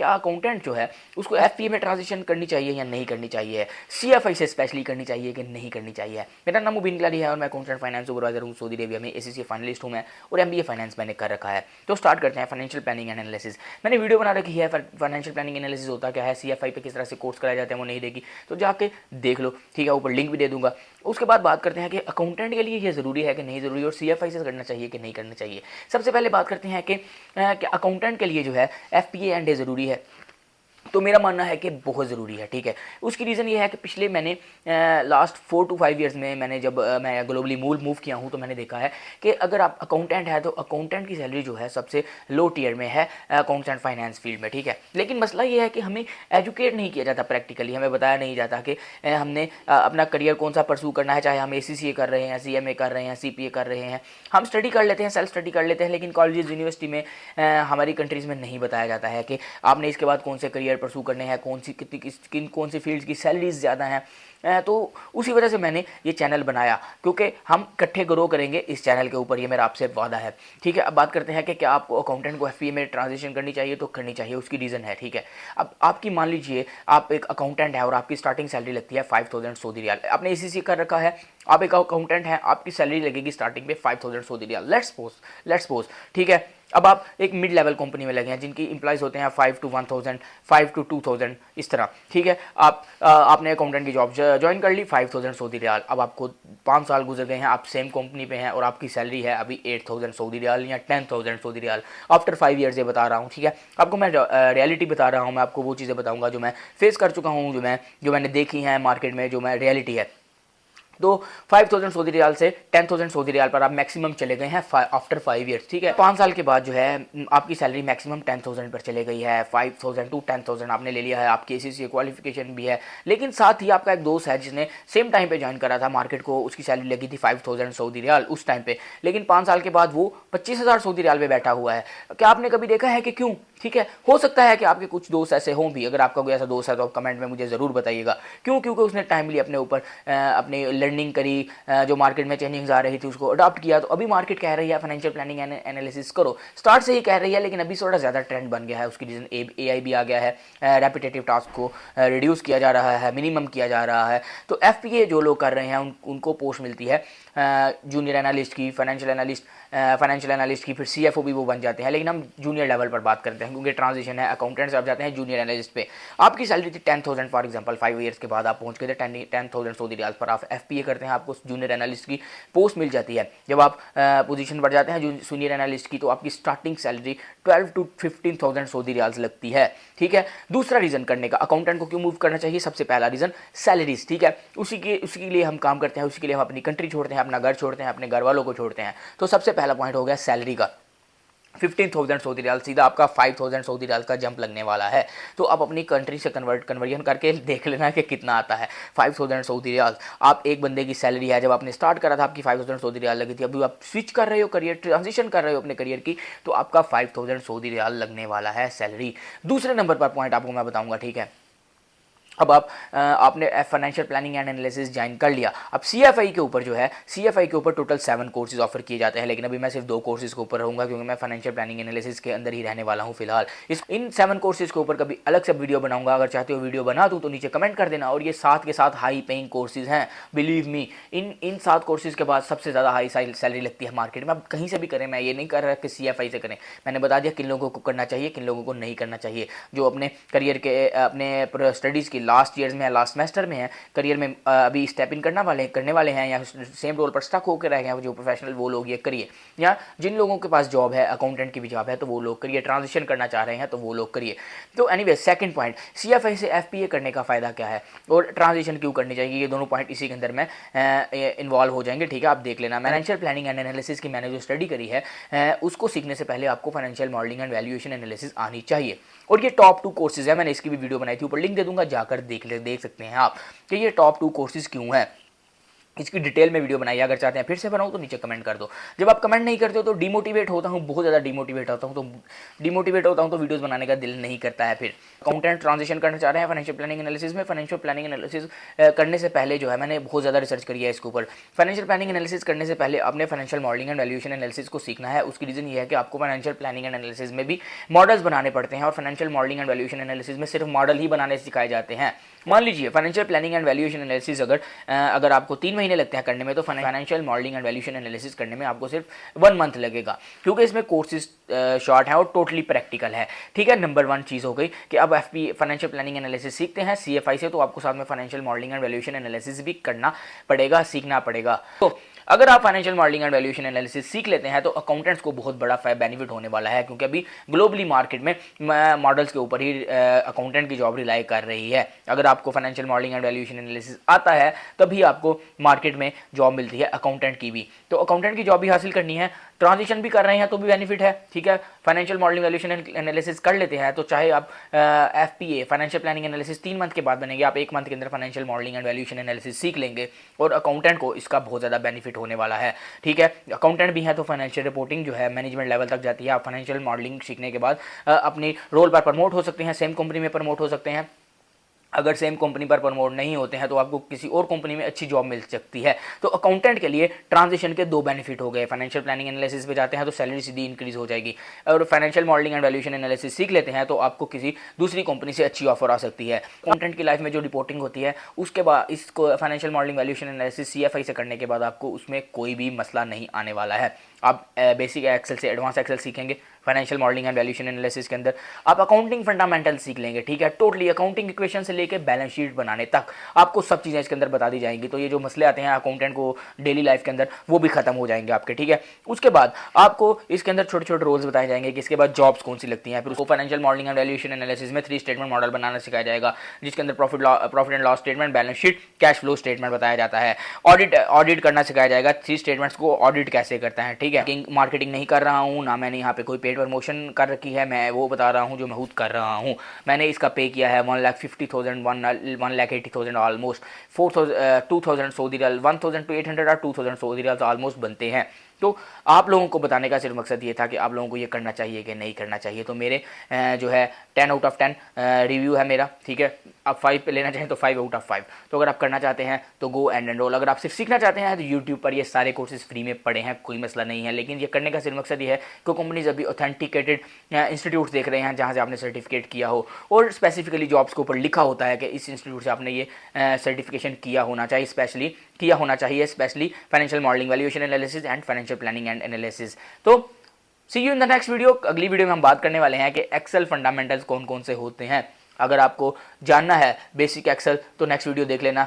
क्या अकाउंटेंट जो है उसको एफपीए में ट्रांजिशन करनी चाहिए या नहीं करनी चाहिए, सीएफआई से स्पेशली करनी चाहिए कि नहीं करनी चाहिए। मेरा नाम मुबीन इकलारी है और मैं अकाउंटेंट फाइनेंस सुपरवाइजर हूँ सऊदी अरेबिया में, एसीसी फाइनलिस्ट हूँ मैं और एमबीए फाइनेंस मैंने कर रखा है। तो स्टार्ट करते हैं फाइनेंशियल प्लानिंग एंड एनालिसिस। मैंने वीडियो बना रखी है फाइनेंशियल प्लानिंग एनालिसिस होता क्या है, सीएफआई पे किस तरह से कोर्स कराए जाते हैं वो नहीं देखी तो जाके देख लो, ठीक है, ऊपर लिंक भी दे दूंगा। उसके बाद बात करते हैं कि अकाउंटेंट के लिए ये ज़रूरी है कि नहीं ज़रूरी और सीएफआई से करना चाहिए कि नहीं करना चाहिए। सबसे पहले बात करते हैं कि अकाउंटेंट के लिए जो है एफपीए एंड ए ज़रूरी है। तो मेरा मानना है कि बहुत ज़रूरी है, ठीक है। उसकी रीज़न ये है कि पिछले मैंने लास्ट 4 to 5 ईयर्स में मैंने जब मैं ग्लोबली मूव किया हूँ तो मैंने देखा है कि अगर आप अकाउंटेंट है तो अकाउंटेंट की सैलरी जो है सबसे लो टीयर में है अकाउंट्स एंड फाइनेंस फील्ड में, ठीक है। लेकिन मसला ये है कि हमें एजुकेट नहीं किया जाता प्रैक्टिकली, हमें बताया नहीं जाता कि हमने अपना करियर कौन सा परसू करना है, चाहे हम एसीसीए कर रहे हैं, सीएमए कर रहे हैं, सीपीए कर रहे हैं, हम स्टडी कर लेते हैं, सेल्फ स्टडी कर लेते हैं, लेकिन कॉलेज यूनिवर्सिटी में हमारी कंट्रीज़ में नहीं बताया जाता है कि आपने इसके बाद कौन से करियर परसू करने हैं, कौन सी कितनी कौन सी फील्ड्स की सैलरीज ज़्यादा हैं। तो उसी वजह से मैंने ये चैनल बनाया क्योंकि हम इकट्ठे ग्रो करेंगे इस चैनल के ऊपर, ये मेरा आपसे वादा है, ठीक है। अब बात करते हैं कि क्या आपको अकाउंटेंट को एफपीए में ट्रांजिशन करनी चाहिए, तो करनी चाहिए, उसकी रीज़न है, ठीक है। अब आपकी मान लीजिए आप एक अकाउंटेंट है और आपकी स्टार्टिंग सैलरी लगती है 5000 सऊदी रियाल, आपने एसीसी कर रखा है, आप एक अकाउंटेंट हैं, आपकी सैलरी लगेगी स्टार्टिंग पे 5000 सऊदी रियाल, लेट्स सपोज, ठीक है। अब आप एक मिड लेवल कंपनी में लगे हैं जिनकी इंप्लॉइज होते हैं 5 to 1000, 5 to 2000 इस तरह, ठीक है। आपने अकाउंटेंट की जॉब ज्वाइन कर ली, 5000 सऊदी रियाल। अब आपको 5 साल गुजर गए हैं, आप सेम कंपनी पे हैं और आपकी सैलरी है अभी 8000 सऊदी रियाल या 10000 सऊदी रियाल आफ्टर 5 ईयर्स, ये बता रहा हूँ, ठीक है। आपको मैं रियलिटी बता रहा हूँ, मैं आपको वो चीज़ें बताऊँगा जो मैं फेस कर चुका हूँ, जो मैंने देखी हैं मार्केट में, जो मैं रियलिटी है। तो 5000 सऊदी रियाल से 10000 सऊदी रियाल पर आप मैक्सिमम चले गए हैं आफ्टर 5 ईयर्स, ठीक है। 5 साल के बाद जो है आपकी सैलरी मैक्सिमम 10000 पर चले गई है, 5000 to 10000 आपने ले लिया है, आपकी एसीसी क्वालिफिकेशन भी है। लेकिन साथ ही आपका एक दोस्त है जिसने सेम टाइम पे ज्वाइन करा था मार्केट को, उसकी सैलरी लगी थी 5000 सऊदी रियाल उस टाइम पे, लेकिन 5 साल के बाद वो 25000 सऊदी रियाल पे बैठा हुआ है। क्या आपने कभी देखा है कि क्यों, ठीक है। हो सकता है कि आपके कुछ दोस्त ऐसे हों भी, अगर आपका कोई ऐसा दोस्त है तो आप कमेंट में मुझे ज़रूर बताइएगा क्यों, क्योंकि उसने टाइमली अपने ऊपर अपनी लर्निंग करी, जो मार्केट में चेंजिंग्स आ रही थी उसको अडॉप्ट किया। तो अभी मार्केट कह रही है फाइनेंशियल प्लानिंग एंड एनालिसिस करो, स्टार्ट से ही कह रही है, लेकिन अभी थोड़ा ज़्यादा ट्रेंड बन गया है। उसकी रीज़न एआई भी आ गया है, रेपिटेटिव टास्क को रिड्यूस किया जा रहा है, मिनिमम किया जा रहा है। तो एफपीए जो लोग कर रहे हैं उनको पोस्ट मिलती है जूनियर एनालिस्ट की, फाइनेंशियल एनालिस्ट की, फिर सीएफओ भी वो बन जाते हैं, लेकिन हम जूनियर लेवल पर बात करते हैं क्योंकि ट्रांजिशन है, अकाउंटेंट से आप जाते हैं जूनियर एनालिस्ट पे। आपकी सैलरी थी 10000 फॉर एग्जांपल, 5 ईयर्स के बाद आप पहुंच गए थे 10000 सऊदी रियाल पर, आप एफपीए करते हैं, आपको जूनियर एनालिस्ट की पोस्ट मिल जाती है। जब आप पोजीशन बढ़ जाते हैं जूनियर एनालिस्ट की तो आपकी starting salary 12 to 15000 Saudi riyal लगती है, ठीक है। दूसरा रीज़न करने का अकाउंटेंट को क्यों मूव करना चाहिए, सबसे पहला रीज़न सैलरीज, ठीक है। उसी के लिए हम काम करते हैं, उसी के लिए हम अपनी कंट्री छोड़ते हैं, अपना घर छोड़ते हैं, अपने घर वालों को छोड़ते हैं। तो सबसे पहला पॉइंट हो गया सैलरी का, 15000 सऊदी रियाल, सीधा आपका 5000 सऊदी रियाल का जंप लगने वाला है। तो आप अपनी कंट्री से कन्वर्जन करके देख लेना कि कितना आता है 5000 सऊदी रियाल। आप एक बंदे की सैलरी है, जब आपने स्टार्ट करा था आपकी 5000 सऊदी रियाल लगी थी, अभी आप स्विच कर रहे हो, करियर ट्रांजिशन कर रहे हो अपने करियर की, तो आपका 5000 सऊदी रियाल लगने वाला है सैलरी। दूसरे नंबर पर पॉइंट आपको मैं बताऊंगा, ठीक है। अब आपने financial planning and analysis join कर लिया, अब सीएफआई के ऊपर जो है, सीएफआई के ऊपर टोटल 7 कोर्सेज ऑफर किए जाते हैं, लेकिन अभी मैं सिर्फ 2 कोर्सेज के ऊपर रहूँगा क्योंकि मैं फाइनेंशियल प्लानिंग एनालिसिस के अंदर ही रहने वाला हूँ फिलहाल। इन 7 कोर्सेज के ऊपर कभी अलग से वीडियो बनाऊंगा, अगर चाहते हो वीडियो बना दूँ तो नीचे कमेंट कर देना। और ये साथ के साथ हाई पेइंग कोर्सेज हैं, बिलीव मी। इन 7 कोर्सेज के बाद सबसे ज़्यादा हाई सैलरी लगती है मार्केट में। अब कहीं से भी करें, मैं ये नहीं कर रहा कि सीएफआई से करें, मैंने बता दिया किन लोगों को करना चाहिए, किन लोगों को नहीं करना चाहिए। जो अपने करियर के अपने स्टडीज़ की लास्ट ईयर्स में, लास्ट सेमेस्टर में है, करियर में अभी स्टेप इन करने वाले हैं, या सेम रोल पर स्टक होकर रह गए हैं जो प्रोफेशनल, वो लोग ये करिए। या जिन लोगों के पास जॉब है, अकाउंटेंट की भी जॉब है, तो वो लोग करिए। ट्रांजिशन करना चाह रहे हैं तो वो लोग करिए। तो एनीवे, सेकंड पॉइंट, सीएफआई से एफपीए करने का फ़ायदा क्या है और ट्रांजिशन क्यों करनी चाहिए, ये दोनों पॉइंट इसी के अंदर में इन्वॉल्व हो जाएंगे, ठीक है। आप देख लेना। फाइनेंशियल प्लानिंग एंड एनालिसिस की मैंने जो स्टडी करी है उसको सीखने से पहले आपको financial modelling and valuation analysis आनी चाहिए। और ये टॉप 2 कोर्सेज है, मैंने इसकी भी वीडियो बनाई थी, ऊपर लिंक दे दूंगा, जाकर देख सकते हैं आप कि ये टॉप 2 कोर्सेज क्यों हैं। इसकी डिटेल में वीडियो बनाई है, अगर चाहते हैं फिर से बनाऊँ तो नीचे कमेंट कर दो। जब आप कमेंट नहीं करते हो तो डिमोटिवेट होता हूँ, बहुत ज़्यादा डिमोटिवेट होता हूँ, तो वीडियोस बनाने का दिल नहीं करता है। फिर अकाउंटेंट ट्रांजिशन करना चाह रहे हैं फाइनेंशियल प्लानिंग एनालिसिस में। फाइनेंशियल प्लानिंग एनालिसिस करने से पहले जो है मैंने बहुत ज़्यादा रिसर्च करी है इसके ऊपर। फाइनेंशियल प्लानिंग एनालिसिस करने से पहले अपने financial modelling and valuation analysis को सीखना है। उसकी रीज़न ये है कि आपको फाइनेंशियल प्लानिंग एंड एनालिसिस में भी मॉडल्स बनाने पड़ते हैं, और financial modelling and valuation analysis में सिर्फ मॉडल ही बनाने सिखाए जाते हैं। मान लीजिए financial planning and valuation analysis अगर आपको 3 महीने लगते हैं करने में, तो financial modelling and valuation analysis करने में आपको सिर्फ 1 मंथ लगेगा, क्योंकि इसमें कोर्सेज शॉर्ट है और टोटली प्रैक्टिकल है। ठीक है, नंबर 1 चीज़ हो गई कि अब एफपी फाइनेंशियल प्लानिंग एनालिसिस सीखते हैं सीएफआई से, तो आपको साथ में financial modelling and valuation analysis भी करना पड़ेगा, सीखना पड़ेगा। तो अगर आप financial modelling and valuation analysis सीख लेते हैं तो अकाउंटेंट्स को बहुत बड़ा बेनिफिट होने वाला है, क्योंकि अभी ग्लोबली मार्केट में मॉडल्स के ऊपर ही अकाउंटेंट की जॉब रिलाई कर रही है। अगर आपको financial modelling and valuation analysis आता है तभी आपको मार्केट में जॉब मिलती है अकाउंटेंट की भी। तो अकाउंटेंट की जॉब भी हासिल करनी है, ट्रांजिशन भी कर रहे हैं तो भी बेनिफिट है। ठीक है, फाइनेंशियल मॉडलिंग वैल्यूएशन एनालिसिस कर लेते हैं तो चाहे आप FPA financial planning analysis 3 month के बाद बनेंगे, आप 1 मंथ के अंदर financial modelling and valuation analysis सीख लेंगे, और अकाउंटेंट को इसका बहुत ज़्यादा बेनिफिट होने वाला है। ठीक है, अकाउंटेंट भी है तो फाइनेंशियल रिपोर्टिंग जो है मैनेजमेंट लेवल तक जाती है। आप फाइनेंशियल मॉडलिंग सीखने के बाद अपनी रोल पर प्रमोट हो सकते हैं, सेम कंपनी में प्रमोट हो सकते हैं। अगर सेम कंपनी पर प्रमोट नहीं होते हैं तो आपको किसी और कंपनी में अच्छी जॉब मिल सकती है। तो अकाउंटेंट के लिए ट्रांजिशन के 2 बेनिफिट हो गए। फाइनेंशियल प्लानिंग एनालिसिस पे जाते हैं तो सैलरी सीधी इंक्रीज हो जाएगी, और financial modelling and valuation analysis सीख लेते हैं तो आपको किसी दूसरी कंपनी से अच्छी ऑफर आ सकती है। अकाउंटेंट की लाइफ में जो रिपोर्टिंग होती है उसके बाद इसको financial modelling valuation analysis CFI से करने के बाद आपको उसमें कोई भी मसला नहीं आने वाला है। आप बेसिक एक्सेल से एडवांस एक्सेल सीखेंगे financial modelling and valuation analysis के अंदर। आप अकाउंटिंग फंडामेंटल सीख लेंगे। ठीक है, टोटली अकाउंटिंग इक्वेशन से लेके बैलेंस शीट बनाने तक आपको सब चीज़ें इसके अंदर बता दी जाएंगी। तो ये जो मसले आते हैं अकाउंटेंट को डेली लाइफ के अंदर, वो भी खत्म हो जाएंगे आपके। ठीक है, उसके बाद आपको इसके अंदर छोटे छोटे रोल्स बताए जाएंगे कि इसके बाद जॉब्स कौन सी लगती हैं। फिर उसको financial modelling and valuation analysis में 3 स्टेटमेंट मॉडल बनाना सिखाया जाएगा, जिसके अंदर profit and loss statement, balance sheet, cash flow statement बताया जाता है। ऑडिट करना सिखाया जाएगा, 3 स्टेटमेंट्स को ऑडिट कैसे करते हैं। ठीक है, मार्केटिंग नहीं कर रहा हूँ ना, मैंने यहाँ पे कोई पेड प्रमोशन कर रखी है, मैं वो बता रहा हूँ जो मैं खुद कर रहा हूँ। मैंने इसका पे किया है 1,50,000 1,80,000 ऑलमोस्ट 2,000 सऊदी रियाल, 1,800 और 2,000 सऊदी रियाल ऑलमोस्ट बनते हैं। तो आप लोगों को बताने का सिर्फ मकसद ये था कि आप लोगों को ये करना चाहिए कि नहीं करना चाहिए। तो मेरे जो है 10 आउट ऑफ 10 रिव्यू है मेरा। ठीक है, आप 5 पे लेना चाहें तो 5 आउट ऑफ 5। तो अगर आप करना चाहते हैं तो गो एंड एनरोल। अगर आप सिर्फ सीखना चाहते हैं तो यूट्यूब पर ये सारे कोर्सेज फ्री में पड़े हैं, कोई मसला नहीं है। लेकिन ये करने का सिर्फ मकसद ये है कि कंपनीज अभी ऑथेंटिकेटेड इंस्टीट्यूट देख रहे हैं जहाँ से आपने सर्टिफिकेट किया हो, और स्पेसिफिकली जॉब्स के ऊपर लिखा होता है कि इस इंस्टीट्यूट से आपने ये सर्टिफिकेशन किया होना चाहिए, specially financial modelling valuation analysis and financial planning and analysis. तो see you in the next video. अगली वीडियो में हम बात करने वाले हैं कि एक्सेल फंडामेंटल्स कौन कौन से होते हैं। अगर आपको जानना है बेसिक एक्सेल तो नेक्स्ट वीडियो देख लेना।